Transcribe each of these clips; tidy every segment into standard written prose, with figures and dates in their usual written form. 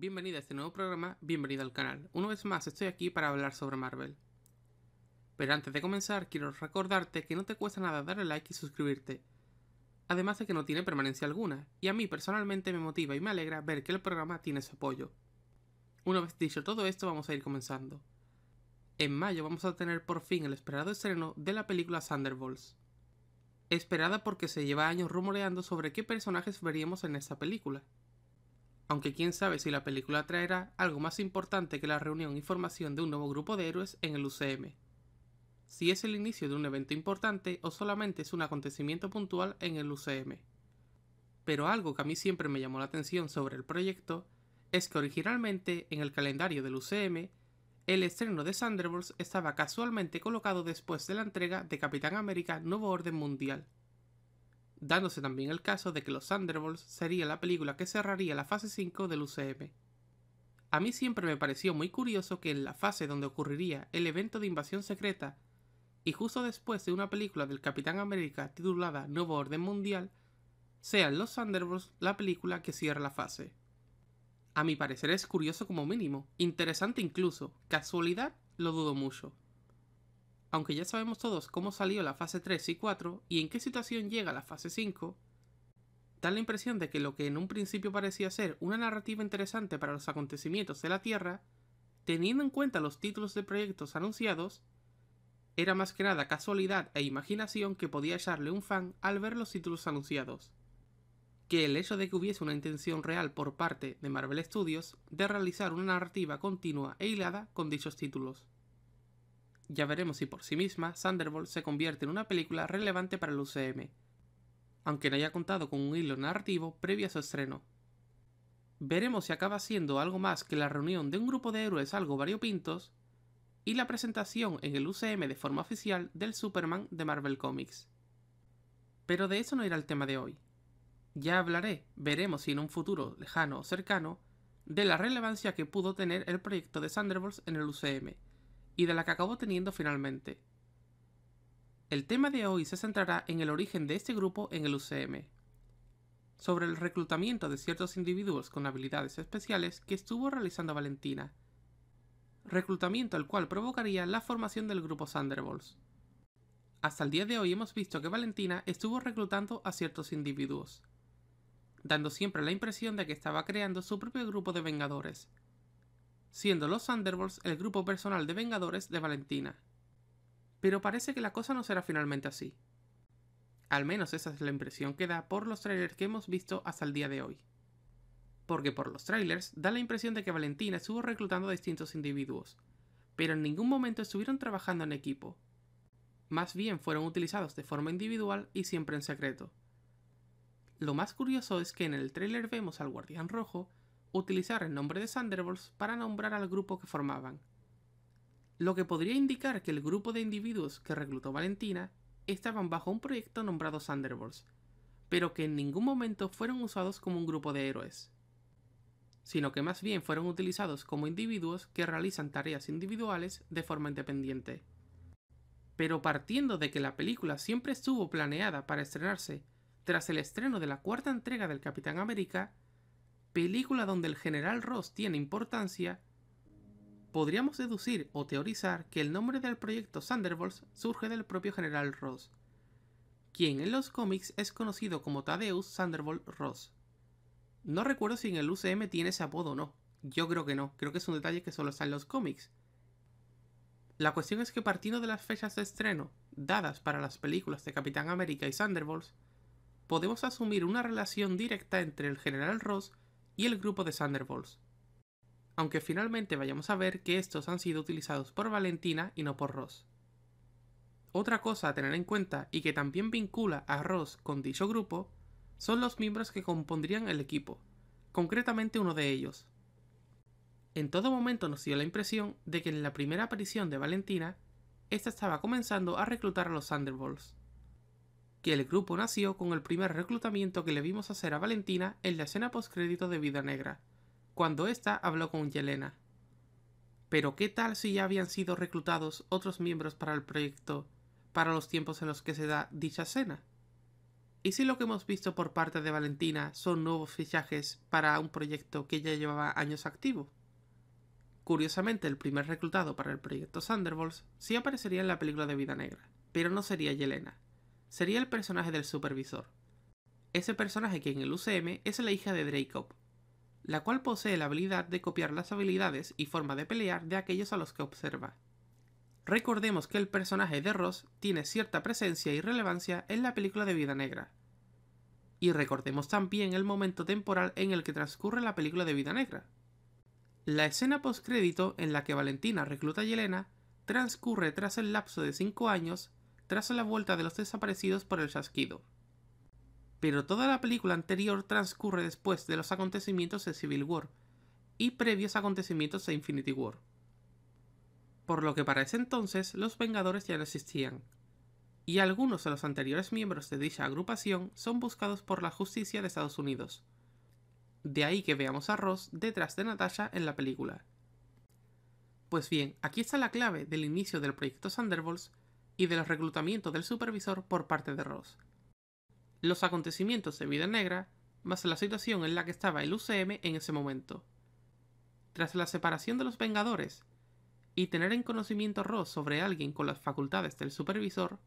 Bienvenida a este nuevo programa, bienvenido al canal. Una vez más estoy aquí para hablar sobre Marvel. Pero antes de comenzar, quiero recordarte que no te cuesta nada darle like y suscribirte. Además de que no tiene permanencia alguna, y a mí personalmente me motiva y me alegra ver que el programa tiene su apoyo. Una vez dicho todo esto, vamos a ir comenzando. En mayo vamos a tener por fin el esperado estreno de la película Thunderbolts. Esperada porque se lleva años rumoreando sobre qué personajes veríamos en esta película. Aunque quién sabe si la película traerá algo más importante que la reunión y formación de un nuevo grupo de héroes en el UCM. Si es el inicio de un evento importante o solamente es un acontecimiento puntual en el UCM. Pero algo que a mí siempre me llamó la atención sobre el proyecto es que originalmente en el calendario del UCM el estreno de Thunderbolts estaba casualmente colocado después de la entrega de Capitán América Nuevo Orden Mundial, dándose también el caso de que los Thunderbolts sería la película que cerraría la fase 5 del UCM. A mí siempre me pareció muy curioso que en la fase donde ocurriría el evento de invasión secreta y justo después de una película del Capitán América titulada Nuevo Orden Mundial, sean los Thunderbolts la película que cierra la fase. A mi parecer es curioso como mínimo, interesante incluso, casualidad lo dudo mucho. Aunque ya sabemos todos cómo salió la fase 3 y 4 y en qué situación llega la fase 5, da la impresión de que lo que en un principio parecía ser una narrativa interesante para los acontecimientos de la Tierra, teniendo en cuenta los títulos de proyectos anunciados, era más que nada casualidad e imaginación que podía echarle un fan al ver los títulos anunciados, que el hecho de que hubiese una intención real por parte de Marvel Studios de realizar una narrativa continua e hilada con dichos títulos. Ya veremos si por sí misma Thunderbolt se convierte en una película relevante para el UCM, aunque no haya contado con un hilo narrativo previo a su estreno. Veremos si acaba siendo algo más que la reunión de un grupo de héroes algo variopintos y la presentación en el UCM de forma oficial del Superman de Marvel Comics. Pero de eso no irá el tema de hoy. Ya hablaré, veremos si en un futuro lejano o cercano, de la relevancia que pudo tener el proyecto de Thunderbolts en el UCM, y de la que acabó teniendo finalmente. El tema de hoy se centrará en el origen de este grupo en el UCM, sobre el reclutamiento de ciertos individuos con habilidades especiales que estuvo realizando Valentina, reclutamiento el cual provocaría la formación del grupo Thunderbolts. Hasta el día de hoy hemos visto que Valentina estuvo reclutando a ciertos individuos, dando siempre la impresión de que estaba creando su propio grupo de Vengadores, siendo los Thunderbolts el grupo personal de Vengadores de Valentina. Pero parece que la cosa no será finalmente así. Al menos esa es la impresión que da por los trailers que hemos visto hasta el día de hoy. Porque por los trailers da la impresión de que Valentina estuvo reclutando a distintos individuos, pero en ningún momento estuvieron trabajando en equipo. Más bien fueron utilizados de forma individual y siempre en secreto. Lo más curioso es que en el trailer vemos al Guardián Rojo utilizar el nombre de Thunderbolts para nombrar al grupo que formaban, lo que podría indicar que el grupo de individuos que reclutó Valentina estaban bajo un proyecto nombrado Thunderbolts, pero que en ningún momento fueron usados como un grupo de héroes, sino que más bien fueron utilizados como individuos que realizan tareas individuales de forma independiente. Pero partiendo de que la película siempre estuvo planeada para estrenarse tras el estreno de la cuarta entrega del Capitán América, película donde el General Ross tiene importancia, podríamos deducir o teorizar que el nombre del proyecto Thunderbolts surge del propio General Ross, quien en los cómics es conocido como Thaddeus Thunderbolt Ross. No recuerdo si en el UCM tiene ese apodo o no, yo creo que no, creo que es un detalle que solo está en los cómics. La cuestión es que partiendo de las fechas de estreno dadas para las películas de Capitán América y Thunderbolts, podemos asumir una relación directa entre el General Ross y el grupo de Thunderbolts, aunque finalmente vayamos a ver que estos han sido utilizados por Valentina y no por Ross. Otra cosa a tener en cuenta y que también vincula a Ross con dicho grupo son los miembros que compondrían el equipo, concretamente uno de ellos. En todo momento nos dio la impresión de que en la primera aparición de Valentina, ésta estaba comenzando a reclutar a los Thunderbolts, que el grupo nació con el primer reclutamiento que le vimos hacer a Valentina en la escena postcrédito de Viuda Negra, cuando ésta habló con Yelena. Pero ¿qué tal si ya habían sido reclutados otros miembros para el proyecto para los tiempos en los que se da dicha escena? ¿Y si lo que hemos visto por parte de Valentina son nuevos fichajes para un proyecto que ya llevaba años activo? Curiosamente, el primer reclutado para el proyecto Thunderbolts sí aparecería en la película de Vida Negra, pero no sería Yelena. Sería el personaje del supervisor. Ese personaje que en el UCM es la hija de Dreykov, la cual posee la habilidad de copiar las habilidades y forma de pelear de aquellos a los que observa. Recordemos que el personaje de Ross tiene cierta presencia y relevancia en la película de Vida Negra. Y recordemos también el momento temporal en el que transcurre la película de Vida Negra. La escena postcrédito en la que Valentina recluta a Yelena transcurre tras el lapso de 5 años tras la vuelta de los desaparecidos por el chasquido. Pero toda la película anterior transcurre después de los acontecimientos de Civil War y previos acontecimientos de Infinity War. Por lo que para ese entonces los Vengadores ya no existían, y algunos de los anteriores miembros de dicha agrupación son buscados por la justicia de Estados Unidos. De ahí que veamos a Ross detrás de Natasha en la película. Pues bien, aquí está la clave del inicio del proyecto Thunderbolts y del reclutamiento del supervisor por parte de Ross. Los acontecimientos de Vida Negra, más la situación en la que estaba el UCM en ese momento. Tras la separación de los Vengadores, y tener en conocimiento Ross sobre alguien con las facultades del supervisor,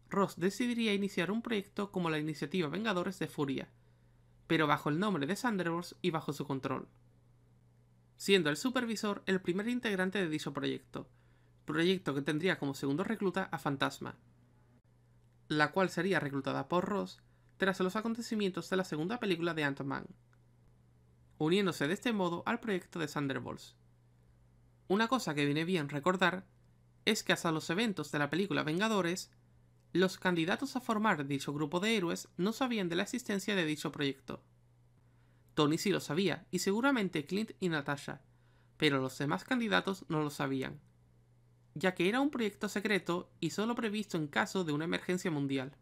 Ross decidiría iniciar un proyecto como la Iniciativa Vengadores de Furia, pero bajo el nombre de Thunderbolts y bajo su control, siendo el supervisor el primer integrante de dicho proyecto que tendría como segundo recluta a Fantasma, la cual sería reclutada por Ross tras los acontecimientos de la segunda película de Ant-Man, uniéndose de este modo al proyecto de Thunderbolts. Una cosa que viene bien recordar es que hasta los eventos de la película Vengadores, los candidatos a formar dicho grupo de héroes no sabían de la existencia de dicho proyecto. Tony sí lo sabía, y seguramente Clint y Natasha, pero los demás candidatos no lo sabían, ya que era un proyecto secreto y solo previsto en caso de una emergencia mundial.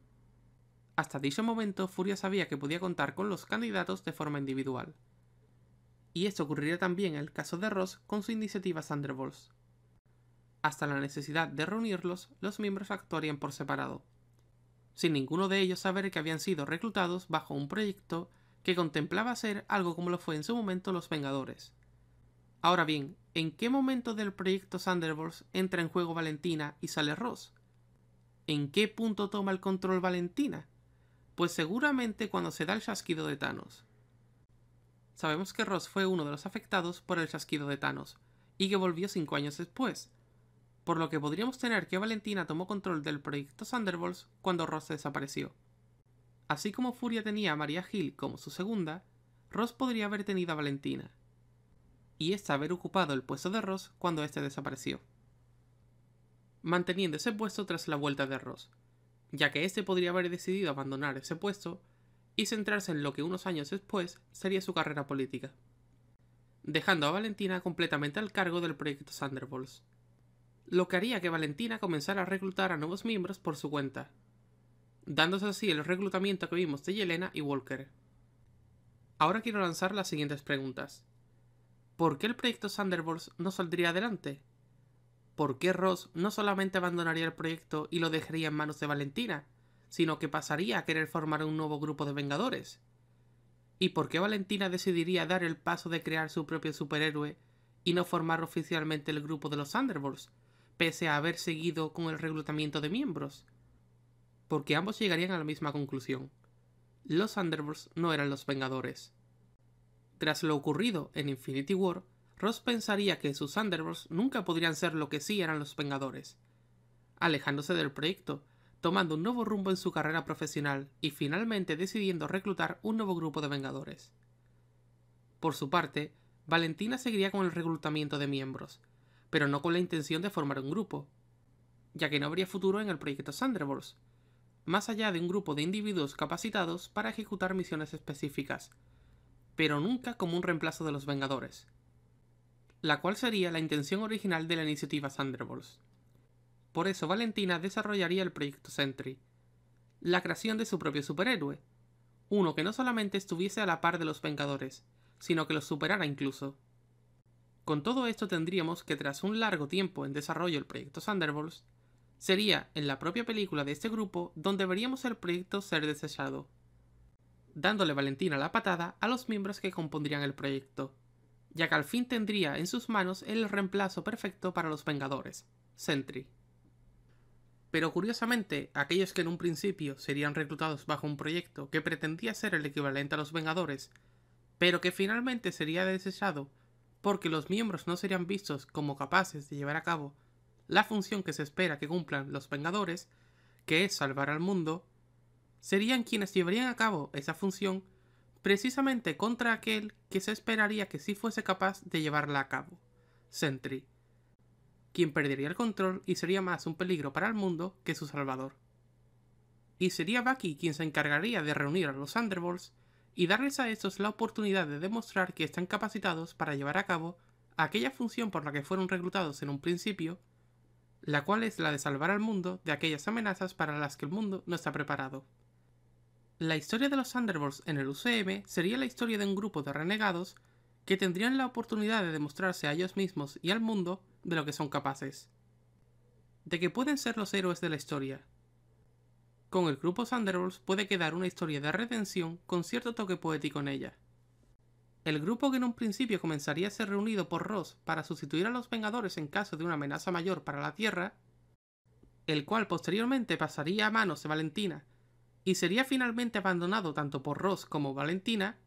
Hasta dicho momento, Furia sabía que podía contar con los candidatos de forma individual. Y esto ocurriría también en el caso de Ross con su iniciativa Thunderbolts. Hasta la necesidad de reunirlos, los miembros actuarían por separado, sin ninguno de ellos saber que habían sido reclutados bajo un proyecto que contemplaba ser algo como lo fue en su momento los Vengadores. Ahora bien, ¿en qué momento del proyecto Thunderbolts entra en juego Valentina y sale Ross? ¿En qué punto toma el control Valentina? Pues seguramente cuando se da el chasquido de Thanos. Sabemos que Ross fue uno de los afectados por el chasquido de Thanos, y que volvió 5 años después, por lo que podríamos tener que Valentina tomó control del proyecto Thunderbolts cuando Ross desapareció. Así como Furia tenía a Maria Hill como su segunda, Ross podría haber tenido a Valentina, y esta haber ocupado el puesto de Ross cuando este desapareció, manteniendo ese puesto tras la vuelta de Ross, ya que este podría haber decidido abandonar ese puesto y centrarse en lo que unos años después sería su carrera política, dejando a Valentina completamente al cargo del proyecto Thunderbolts, lo que haría que Valentina comenzara a reclutar a nuevos miembros por su cuenta, dándose así el reclutamiento que vimos de Yelena y Walker. Ahora quiero lanzar las siguientes preguntas. ¿Por qué el proyecto Thunderbolts no saldría adelante? ¿Por qué Ross no solamente abandonaría el proyecto y lo dejaría en manos de Valentina, sino que pasaría a querer formar un nuevo grupo de Vengadores? ¿Y por qué Valentina decidiría dar el paso de crear su propio superhéroe y no formar oficialmente el grupo de los Thunderbolts, pese a haber seguido con el reclutamiento de miembros? Porque ambos llegarían a la misma conclusión. Los Thunderbolts no eran los Vengadores. Tras lo ocurrido en Infinity War, Ross pensaría que sus Thunderbolts nunca podrían ser lo que sí eran los Vengadores, alejándose del proyecto, tomando un nuevo rumbo en su carrera profesional y finalmente decidiendo reclutar un nuevo grupo de Vengadores. Por su parte, Valentina seguiría con el reclutamiento de miembros, pero no con la intención de formar un grupo, ya que no habría futuro en el proyecto Thunderbolts, más allá de un grupo de individuos capacitados para ejecutar misiones específicas, pero nunca como un reemplazo de los Vengadores, la cual sería la intención original de la iniciativa Thunderbolts. Por eso Valentina desarrollaría el proyecto Sentry, la creación de su propio superhéroe, uno que no solamente estuviese a la par de los Vengadores, sino que los superara incluso. Con todo esto tendríamos que tras un largo tiempo en desarrollo el proyecto Thunderbolts, sería en la propia película de este grupo donde veríamos el proyecto ser desechado, dándole Valentina la patada a los miembros que compondrían el proyecto, ya que al fin tendría en sus manos el reemplazo perfecto para los Vengadores, Sentry. Pero curiosamente, aquellos que en un principio serían reclutados bajo un proyecto que pretendía ser el equivalente a los Vengadores, pero que finalmente sería desechado porque los miembros no serían vistos como capaces de llevar a cabo la función que se espera que cumplan los Vengadores, que es salvar al mundo, serían quienes llevarían a cabo esa función precisamente contra aquel que se esperaría que sí fuese capaz de llevarla a cabo, Sentry, quien perdería el control y sería más un peligro para el mundo que su salvador. Y sería Bucky quien se encargaría de reunir a los Thunderbolts y darles a estos la oportunidad de demostrar que están capacitados para llevar a cabo aquella función por la que fueron reclutados en un principio, la cual es la de salvar al mundo de aquellas amenazas para las que el mundo no está preparado. La historia de los Thunderbolts en el UCM sería la historia de un grupo de renegados que tendrían la oportunidad de demostrarse a ellos mismos y al mundo de lo que son capaces, de que pueden ser los héroes de la historia. Con el grupo Thunderbolts puede quedar una historia de redención con cierto toque poético en ella. El grupo que en un principio comenzaría a ser reunido por Ross para sustituir a los Vengadores en caso de una amenaza mayor para la Tierra, el cual posteriormente pasaría a manos de Valentina y sería finalmente abandonado tanto por Ross como Valentina,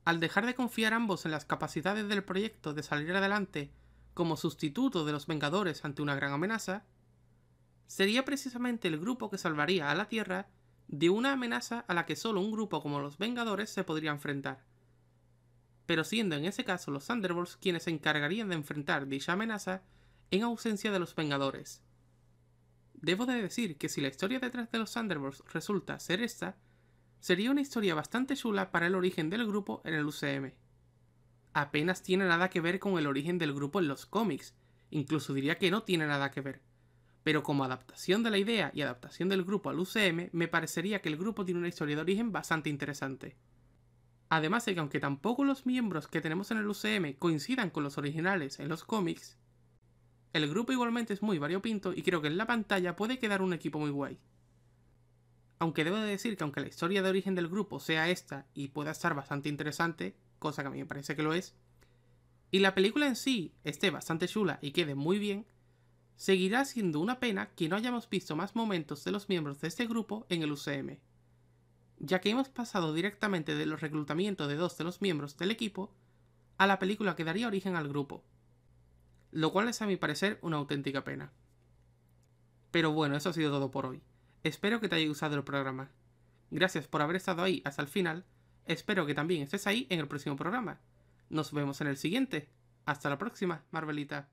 al dejar de confiar ambos en las capacidades del proyecto de salir adelante como sustituto de los Vengadores ante una gran amenaza, sería precisamente el grupo que salvaría a la Tierra de una amenaza a la que solo un grupo como los Vengadores se podría enfrentar, pero siendo en ese caso los Thunderbolts quienes se encargarían de enfrentar dicha amenaza en ausencia de los Vengadores. Debo de decir que si la historia detrás de los Thunderbolts resulta ser esta, sería una historia bastante chula para el origen del grupo en el UCM. Apenas tiene nada que ver con el origen del grupo en los cómics, incluso diría que no tiene nada que ver. Pero como adaptación de la idea y adaptación del grupo al UCM, me parecería que el grupo tiene una historia de origen bastante interesante. Además de que aunque tampoco los miembros que tenemos en el UCM coincidan con los originales en los cómics, el grupo igualmente es muy variopinto y creo que en la pantalla puede quedar un equipo muy guay. Aunque debo de decir que aunque la historia de origen del grupo sea esta y pueda estar bastante interesante, cosa que a mí me parece que lo es, y la película en sí esté bastante chula y quede muy bien, seguirá siendo una pena que no hayamos visto más momentos de los miembros de este grupo en el UCM, ya que hemos pasado directamente del reclutamiento de 2 de los miembros del equipo a la película que daría origen al grupo, lo cual es a mi parecer una auténtica pena. Pero bueno, eso ha sido todo por hoy. Espero que te haya gustado el programa. Gracias por haber estado ahí hasta el final. Espero que también estés ahí en el próximo programa. Nos vemos en el siguiente. Hasta la próxima, Marvelita.